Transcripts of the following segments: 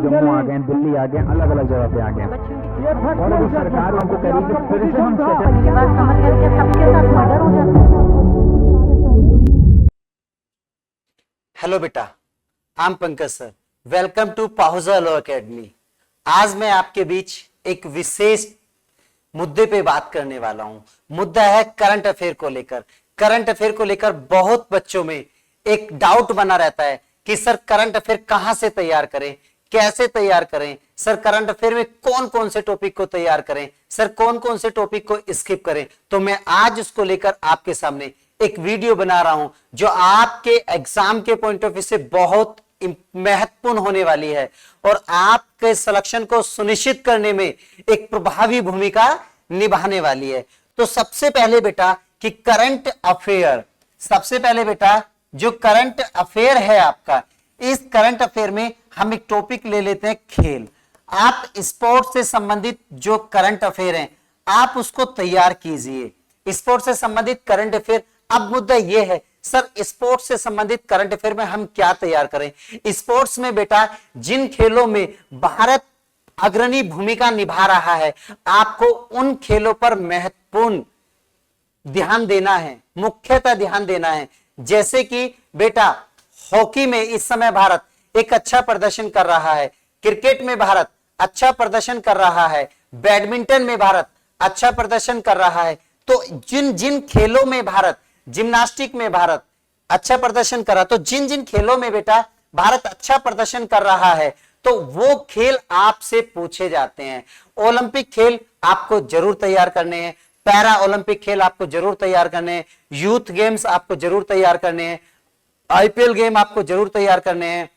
जम्मू आ गए, दिल्ली आ गए, अलग अलग जगह पे आ गए और अभी सरकार उनको कह रही है कि फिर से हम मेरी बात समझ गए कि सबके साथ मर्डर हो जाता है। हेलो बेटा, I am Pankaj sir. Welcome to Pahuja law academy. आज मैं आपके बीच एक विशेष मुद्दे पे बात करने वाला हूं। मुद्दा है करंट अफेयर को लेकर। करंट अफेयर को लेकर बहुत बच्चों में एक डाउट बना रहता है कि सर करंट अफेयर कहां से तैयार करें, कैसे तैयार करें, सर करंट अफेयर में कौन कौन से टॉपिक को तैयार करें, सर कौन कौन से टॉपिक को स्किप करें। तो मैं आज उसको लेकर आपके सामने एक वीडियो बना रहा हूं जो आपके एग्जाम के पॉइंट ऑफ व्यू से बहुत महत्वपूर्ण होने वाली है और आपके सिलेक्शन को सुनिश्चित करने में एक प्रभावी भूमिका निभाने वाली है। तो सबसे पहले बेटा कि करंट अफेयर, सबसे पहले बेटा जो करंट अफेयर है आपका, इस करंट अफेयर में हम एक टॉपिक ले लेते हैं खेल। आप स्पोर्ट्स से संबंधित जो करंट अफेयर हैं आप उसको तैयार कीजिए। स्पोर्ट्स से संबंधित करंट अफेयर। अब मुद्दा यह है सर स्पोर्ट्स से संबंधित करंट अफेयर में हम क्या तैयार करें। स्पोर्ट्स में बेटा जिन खेलों में भारत अग्रणी भूमिका निभा रहा है आपको उन खेलों पर महत्वपूर्ण ध्यान देना है, मुख्यतः ध्यान देना है। जैसे कि बेटा हॉकी में इस समय भारत एक अच्छा प्रदर्शन कर रहा है, क्रिकेट में भारत अच्छा प्रदर्शन कर रहा है, बैडमिंटन में भारत अच्छा प्रदर्शन कर रहा है। तो जिन जिन खेलों में भारत, जिम्नास्टिक में भारत अच्छा प्रदर्शन कर रहा, तो जिन जिन खेलों में बेटा भारत अच्छा प्रदर्शन कर रहा है तो वो खेल आपसे पूछे जाते हैं। ओलंपिक खेल आपको जरूर तैयार करने हैं, पैरा ओलंपिक खेल आपको जरूर तैयार करने हैं, यूथ गेम्स आपको जरूर तैयार करने हैं, आईपीएल गेम आपको जरूर तैयार करने हैं,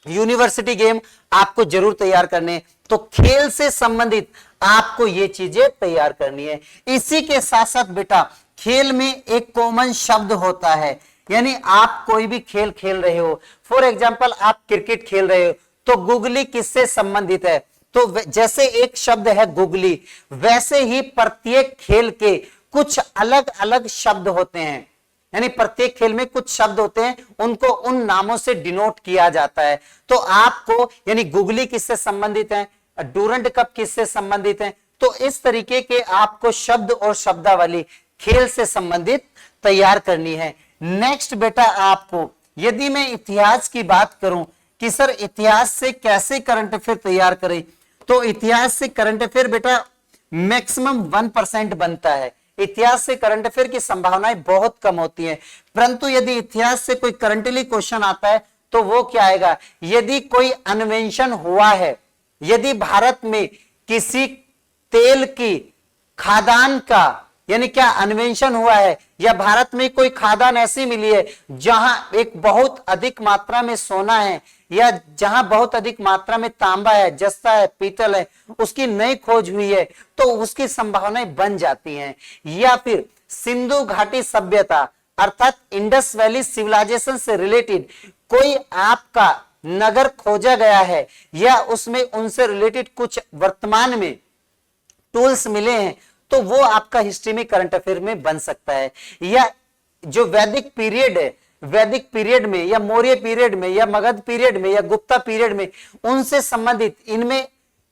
यूनिवर्सिटी गेम आपको जरूर तैयार करने हैं। तो खेल से संबंधित आपको ये चीजें तैयार करनी है। इसी के साथ साथ बेटा खेल में एक कॉमन शब्द होता है, यानी आप कोई भी खेल खेल रहे हो, फॉर एग्जांपल आप क्रिकेट खेल रहे हो तो गुगली किससे संबंधित है। तो जैसे एक शब्द है गुगली, वैसे ही प्रत्येक खेल के कुछ अलग अलग शब्द होते हैं, यानी प्रत्येक खेल में कुछ शब्द होते हैं, उनको उन नामों से डिनोट किया जाता है। तो आपको यानी गुगली किससे संबंधित है, डूरंड कप किससे संबंधित है, तो इस तरीके के आपको शब्द और शब्दावली खेल से संबंधित तैयार करनी है। नेक्स्ट बेटा आपको यदि मैं इतिहास की बात करूं कि सर इतिहास से कैसे करंट अफेयर तैयार करें, तो इतिहास से करंट अफेयर बेटा मैक्सिमम 1% बनता है। इतिहास से करंट अफेयर की संभावनाएं बहुत कम होती हैं, परंतु यदि इतिहास से कोई करंटली क्वेश्चन आता है तो वो क्या आएगा, यदि कोई इन्वेंशन हुआ है, यदि भारत में किसी तेल की खादान का यानी क्या इन्वेंशन हुआ है, या भारत में कोई खादान ऐसी मिली है जहां एक बहुत अधिक मात्रा में सोना है, या जहां बहुत अधिक मात्रा में तांबा है, जस्ता है, पीतल है, उसकी नई खोज हुई है तो उसकी संभावनाएं बन जाती हैं। या फिर सिंधु घाटी सभ्यता अर्थात इंडस वैली सिविलाइजेशन से रिलेटेड कोई आपका नगर खोजा गया है या उसमें उनसे रिलेटेड कुछ वर्तमान में टूल्स मिले हैं तो वो आपका हिस्ट्री में करंट अफेयर में बन सकता है। या जो वैदिक पीरियड है, वैदिक पीरियड में या मौर्य पीरियड में या मगध पीरियड में या गुप्ता पीरियड में उनसे संबंधित इनमें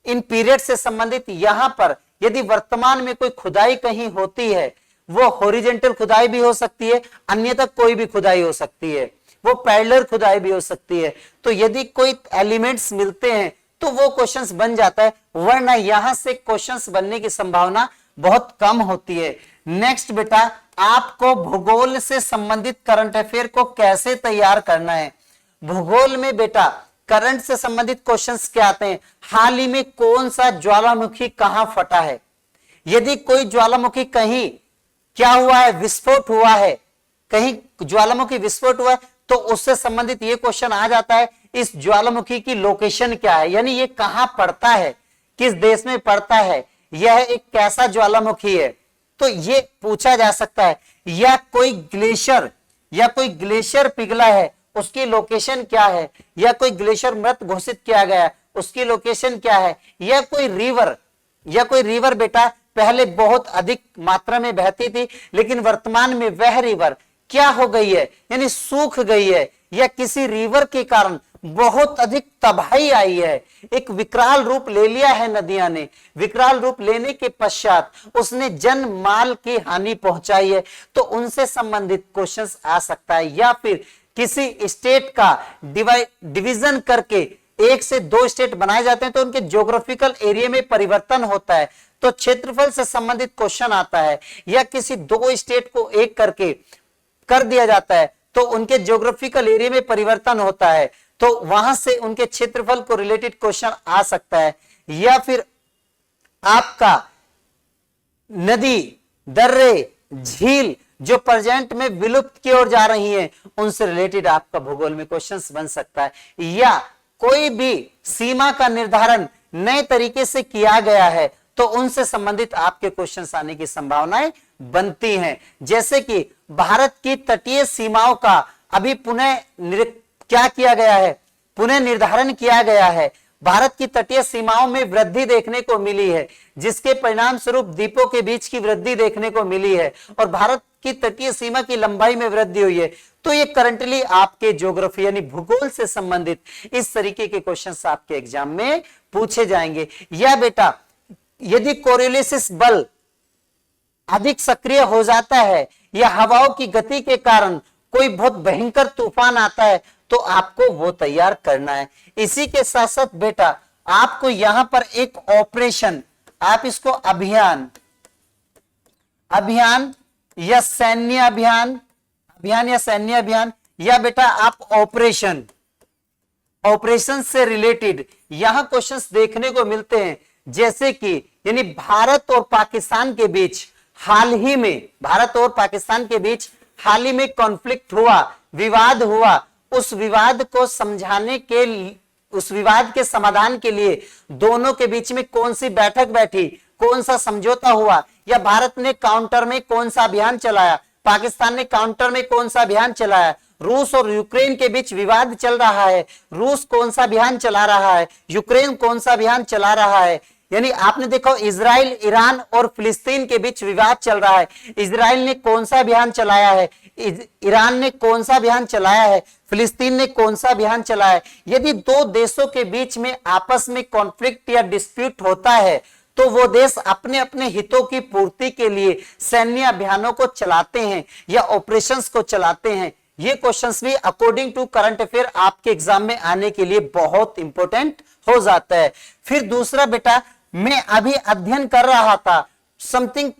इन पीरियड से संबंधित यहां पर यदि वर्तमान में कोई खुदाई कहीं होती है, वो हॉरिजॉन्टल खुदाई भी हो सकती है, अन्यथा कोई भी खुदाई हो सकती है, वो पैरेलल खुदाई भी हो सकती है। तो यदि कोई एलिमेंट्स मिलते हैं तो वो क्वेश्चंस बन जाता है, वरना यहां से क्वेश्चंस बनने की संभावना बहुत कम होती है। नेक्स्ट बेटा आपको भूगोल से संबंधित करंट अफेयर को कैसे तैयार करना है। भूगोल में बेटा करंट से संबंधित क्वेश्चंस क्या आते हैं, हाल ही में कौन सा ज्वालामुखी कहां फटा है, यदि कोई ज्वालामुखी कहीं क्या हुआ है, विस्फोट हुआ है, कहीं ज्वालामुखी विस्फोट हुआ है तो उससे संबंधित ये क्वेश्चन आ जाता है, इस ज्वालामुखी की लोकेशन क्या है, यानी ये कहां पड़ता है, किस देश में पड़ता है, यह एक कैसा ज्वालामुखी है, तो ये पूछा जा सकता है। या कोई ग्लेशियर पिघला है उसकी लोकेशन क्या है, या कोई ग्लेशियर मृत घोषित किया गया उसकी लोकेशन क्या है, या कोई रिवर बेटा पहले बहुत अधिक मात्रा में बहती थी लेकिन वर्तमान में वह रिवर क्या हो गई है, यानी सूख गई है, या किसी रिवर के कारण बहुत अधिक तबाही आई है, एक विकराल रूप ले लिया है नदियां ने। विकराल रूप लेने के पश्चात उसने जन माल की हानि पहुंचाई है, तो उनसे संबंधित क्वेश्चंस आ सकता है। या फिर किसी स्टेट का डिवीजन करके 1 से 2 स्टेट बनाए जाते हैं, तो उनके ज्योग्राफिकल एरिया में परिवर्तन होता है, तो क्षेत्रफल से संबंधित क्वेश्चन आता है। या किसी 2 स्टेट को एक करके कर दिया जाता है, तो उनके ज्योग्राफिकल एरिया में परिवर्तन होता है, तो वहां से उनके क्षेत्रफल को रिलेटेड क्वेश्चन आ सकता है। या फिर आपका नदी, दर्रे, झील जो प्रेजेंट में विलुप्त की ओर जा रही हैं, उनसे रिलेटेड आपका भूगोल में क्वेश्चंस बन सकता है। या कोई भी सीमा का निर्धारण नए तरीके से किया गया है, तो उनसे संबंधित आपके क्वेश्चंस आने की संभावनाएं बनती हैं। जैसे कि भारत की तटीय सीमाओं का अभी क्या किया गया है, पुनः निर्धारण किया गया है। भारत की तटीय सीमाओं में वृद्धि देखने को मिली है, जिसके परिणाम स्वरूप द्वीपों के बीच की वृद्धि देखने को मिली है, और भारत की तटीय सीमा की लंबाई में वृद्धि हुई है। तो ये करंटली आपके ज्योग्राफी यानी भूगोल से संबंधित इस तरीके के क्वेश्चंस आपके एग्जाम में पूछे जाएंगे। या बेटा, यदि कोरियोलिस बल अधिक सक्रिय हो जाता है या हवाओं की गति के कारण कोई बहुत भयंकर तूफान आता है, तो आपको वो तैयार करना है। इसी के साथ साथ बेटा, आपको यहां पर एक ऑपरेशन, आप इसको अभियान या सैन्य अभियान या सैन्य अभियान, या बेटा आप ऑपरेशन से रिलेटेड यहां क्वेश्चंस देखने को मिलते हैं। जैसे कि यानी भारत और पाकिस्तान के बीच हाल ही में कॉन्फ्लिक्ट हुआ, विवाद हुआ। उस विवाद को समझाने के, उस विवाद के समाधान के लिए दोनों के बीच में कौन सी बैठक बैठी, कौन सा समझौता हुआ, या भारत ने काउंटर में कौन सा अभियान चलाया, पाकिस्तान ने काउंटर में कौन सा अभियान चलाया। रूस और यूक्रेन के बीच विवाद चल रहा है, रूस कौन सा अभियान चला रहा है, यूक्रेन कौन सा अभियान चला रहा है। यानी आपने देखा इजराइल, ईरान और फिलिस्तीन के बीच विवाद चल रहा है। इजराइल ने कौन सा अभियान चलाया है, ईरान ने कौन सा अभियान चलाया है, फिलिस्तीन ने कौन सा अभियान चलाया है। यदि 2 देशों के बीच में आपस में कॉन्फ्लिक्ट या डिस्प्यूट होता है, तो वो देश अपने अपने हितों की पूर्ति के लिए सैन्य अभियानों को चलाते हैं या ऑपरेशंस को चलाते हैं। ये क्वेश्चंस भी अकॉर्डिंग टू करंट अफेयर आपके एग्जाम में आने के लिए बहुत इंपॉर्टेंट हो जाता है। फिर दूसरा बेटा, मैं अभी अध्ययन कर रहा था समथिंग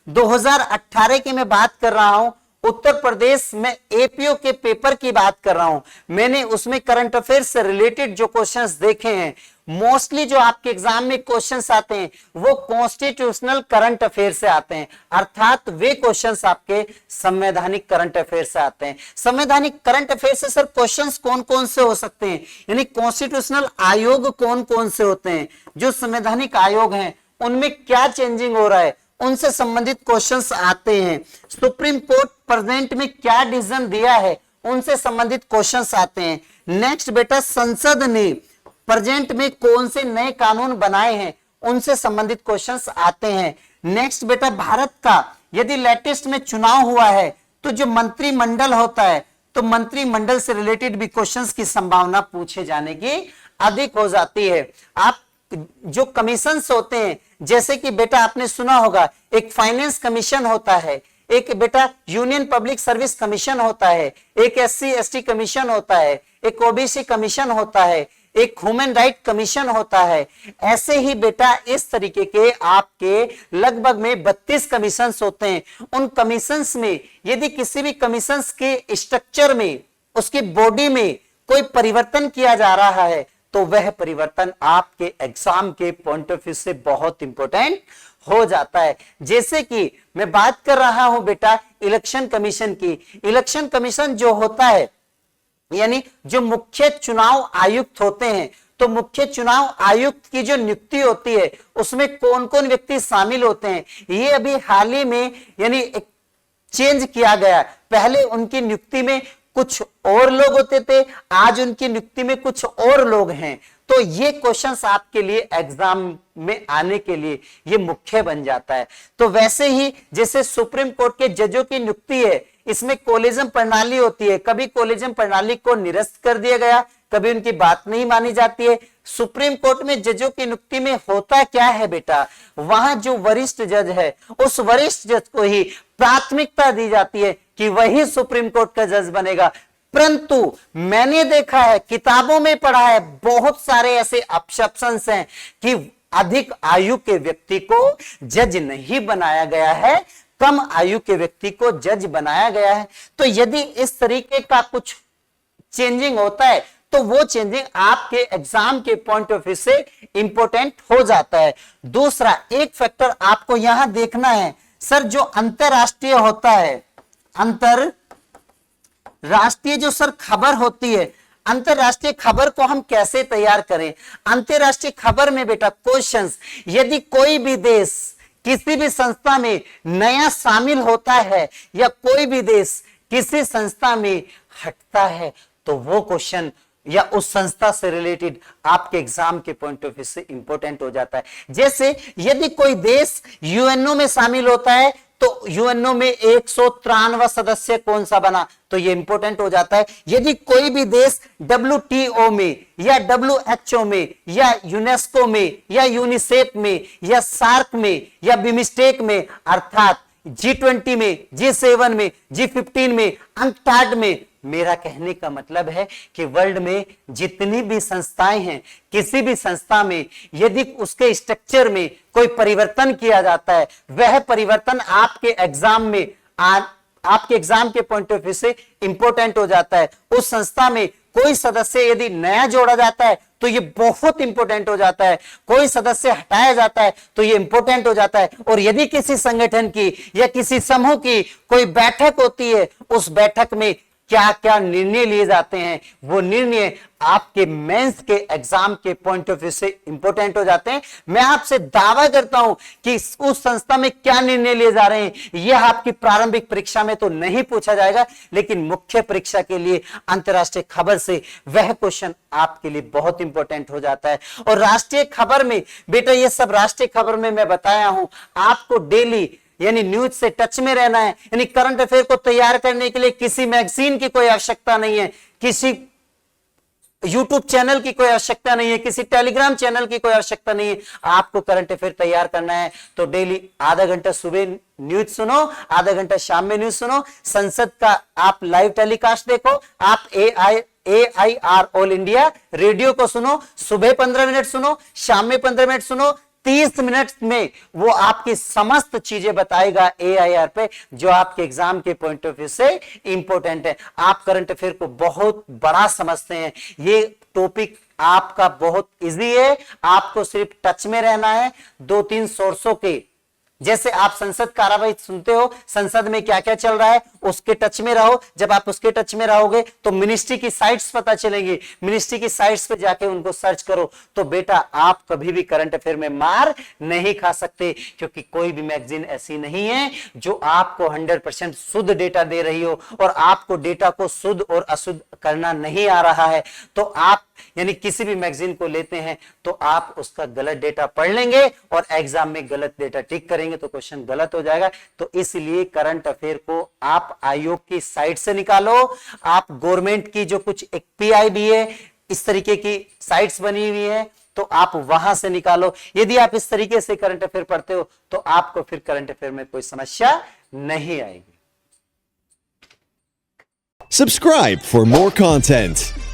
2018 की मैं बात कर रहा हूं, उत्तर प्रदेश में एपीओ के पेपर की बात कर रहा हूं। मैंने उसमें करंट अफेयर से रिलेटेड जो क्वेश्चंस देखे हैं, मोस्टली जो आपके एग्जाम में क्वेश्चंस आते हैं वो कॉन्स्टिट्यूशनल करंट अफेयर से आते हैं, अर्थात वे क्वेश्चंस आपके संवैधानिक करंट अफेयर से आते हैं। संवैधानिक करंट अफेयर से सर क्वेश्चंस कौन कौन से हो सकते हैं, यानी कॉन्स्टिट्यूशनल आयोग कौन कौन से होते हैं, जो संवैधानिक आयोग हैं उनमें क्या चेंजिंग हो रहा है, उनसे संबंधित क्वेश्चंस आते हैं। सुप्रीम कोर्ट प्रेजेंट में क्या डिसीजन दिया है, उनसे संबंधित क्वेश्चंस आते हैं। नेक्स्ट बेटा, संसद ने प्रेजेंट में कौन से नए कानून बनाए हैं, उनसे संबंधित क्वेश्चंस आते हैं। नेक्स्ट बेटा, भारत का यदि लेटेस्ट में चुनाव हुआ है, तो जो मंत्रिमंडल होता है, तो मंत्रिमंडल से रिलेटेड भी क्वेश्चंस की संभावना पूछे जाने की अधिक हो जाती है। आप जो कमीशंस होते हैं, जैसे कि बेटा आपने सुना होगा एक फाइनेंस कमीशन होता है, एक बेटा यूनियन पब्लिक सर्विस कमीशन होता है, एक SC ST कमीशन होता है, एक OBC कमीशन होता है, एक ह्यूमन राइट कमीशन होता है। ऐसे ही बेटा इस तरीके के आपके लगभग में 32 कमीशंस होते हैं। उन कमीशंस में यदि किसी भी कमीशंस के स्ट्रक्चर में, उसकी बॉडी में कोई परिवर्तन किया जा रहा है, तो वह परिवर्तन आपके एग्जाम के पॉइंट ऑफ व्यू से बहुत इंपॉर्टेंट हो जाता है। जैसे कि मैं बात कर रहा हूं बेटा इलेक्शन कमीशन की। इलेक्शन कमीशन जो होता है, यानी जो मुख्य चुनाव आयुक्त होते हैं, तो मुख्य चुनाव आयुक्त की जो नियुक्ति होती है उसमें कौन कौन व्यक्ति शामिल होते हैं, ये अभी हाल ही में यानी चेंज किया गया। पहले उनकी नियुक्ति में कुछ और लोग होते थे, आज उनकी नियुक्ति में कुछ और लोग हैं। तो ये क्वेश्चंस आपके लिए एग्जाम में आने के लिए ये मुख्य बन जाता है। तो वैसे ही जैसे सुप्रीम कोर्ट के जजों की नियुक्ति है, इसमें कोलिजम प्रणाली होती है, कभी कोलिजम प्रणाली को निरस्त कर दिया गया, कभी उनकी बात नहीं मानी जाती है। सुप्रीम कोर्ट में जजों की नियुक्ति में होता क्या है बेटा, वहां जो वरिष्ठ जज है उस वरिष्ठ जज को ही प्राथमिकता दी जाती है कि वही सुप्रीम कोर्ट का जज बनेगा। परंतु मैंने देखा है, किताबों में पढ़ा है, बहुत सारे ऐसे एक्सेप्शंस हैं कि अधिक आयु के व्यक्ति को जज नहीं बनाया गया है, कम आयु के व्यक्ति को जज बनाया गया है। तो यदि इस तरीके का कुछ चेंजिंग होता है तो वो चेंजिंग आपके एग्जाम के पॉइंट ऑफ व्यू से इंपॉर्टेंट हो जाता है। दूसरा एक फैक्टर आपको यहां देखना है, सर जो अंतरराष्ट्रीय होता है, अंतरराष्ट्रीय जो सर खबर होती है, अंतरराष्ट्रीय खबर को हम कैसे तैयार करें। अंतरराष्ट्रीय खबर में बेटा क्वेश्चंस, यदि कोई भी देश किसी भी संस्था में नया शामिल होता है या कोई भी देश किसी संस्था में हटता है तो वो क्वेश्चन या उस संस्था से रिलेटेड आपके एग्जाम के पॉइंट ऑफ व्यू से इंपॉर्टेंट हो जाता है। जैसे यदि कोई देश यूएनओ में शामिल होता है तो यूएनओ में 193वां सदस्य कौन सा बना, तो ये इंपॉर्टेंट हो जाता है। यदि कोई भी देश WTO में या WHO में या यूनेस्को में या यूनिसेफ में या सार्क में या बिमस्टेक में अर्थात G20 में, G7 में, G15 में, अंटार्ड में, मेरा कहने का मतलब है कि वर्ल्ड में जितनी भी संस्थाएं हैं, किसी भी संस्था में यदि उसके स्ट्रक्चर में कोई परिवर्तन किया जाता है, वह परिवर्तन आपके एग्जाम में आपके एग्जाम के पॉइंट ऑफ व्यू से इंपॉर्टेंट हो जाता है। उस संस्था में कोई सदस्य यदि नया जोड़ा जाता है तो ये बहुत इंपॉर्टेंट हो जाता है, कोई सदस्य हटाया जाता है तो ये इंपॉर्टेंट हो जाता है। और यदि किसी संगठन की या किसी समूह की कोई बैठक होती है, उस बैठक में क्या क्या निर्णय लिए जाते हैं, वो निर्णय आपके मेंस के एग्जाम के पॉइंट ऑफ व्यू से इंपॉर्टेंट हो जाते हैं। मैं आपसे दावा करता हूं कि उस संस्था में क्या निर्णय लिए जा रहे हैं यह आपकी प्रारंभिक परीक्षा में तो नहीं पूछा जाएगा, लेकिन मुख्य परीक्षा के लिए अंतरराष्ट्रीय खबर से वह क्वेश्चन आपके लिए बहुत इंपॉर्टेंट हो जाता है। और राष्ट्रीय खबर में बेटा, ये सब राष्ट्रीय खबर में मैं बताया हूं, आपको डेली यानी न्यूज से टच में रहना है। यानी करंट अफेयर को तैयार करने के लिए किसी मैगजीन की कोई आवश्यकता नहीं है, किसी यूट्यूब चैनल की कोई आवश्यकता नहीं है, किसी टेलीग्राम चैनल की कोई आवश्यकता नहीं है। आपको करंट अफेयर तैयार करना है तो डेली आधा घंटा सुबह न्यूज सुनो, आधा घंटा शाम में न्यूज सुनो, संसद का आप लाइव टेलीकास्ट देखो, आप AIR ऑल इंडिया रेडियो को सुनो, सुबह 15 मिनट सुनो, शाम में 15 मिनट सुनो, 30 मिनट में वो आपकी समस्त चीजें बताएगा AIR पे, जो आपके एग्जाम के पॉइंट ऑफ व्यू से इंपॉर्टेंट है। आप करंट अफेयर को बहुत बड़ा समझते हैं, ये टॉपिक आपका बहुत इजी है, आपको सिर्फ टच में रहना है 2-3 सोर्सों के। जैसे आप संसद कार्यवाही सुनते हो, संसद में क्या क्या चल रहा है उसके टच में रहो। जब आप उसके टच में रहोगे तो मिनिस्ट्री की साइट्स पता चलेंगी, मिनिस्ट्री की साइट्स पे जाके उनको सर्च करो, तो बेटा आप कभी भी करंट अफेयर में मार नहीं खा सकते, क्योंकि कोई भी मैगजीन ऐसी नहीं है जो आपको 100% शुद्ध डेटा दे रही हो और आपको डेटा को शुद्ध और अशुद्ध करना नहीं आ रहा है। तो आप यानी किसी भी मैगजीन को लेते हैं तो आप उसका गलत डेटा पढ़ लेंगे और एग्जाम में गलत डेटा टिक करेंगे तो क्वेश्चन गलत हो जाएगा। तो इसलिए करंट अफेयर को आप आयोग की साइट से निकालो, आप गवर्नमेंट की जो कुछ एक PIB है, इस तरीके की साइट्स बनी हुई है, तो आप वहां से निकालो। यदि आप इस तरीके से करंट अफेयर पढ़ते हो तो आपको फिर करंट अफेयर में कोई समस्या नहीं आएगी। Subscribe for more content.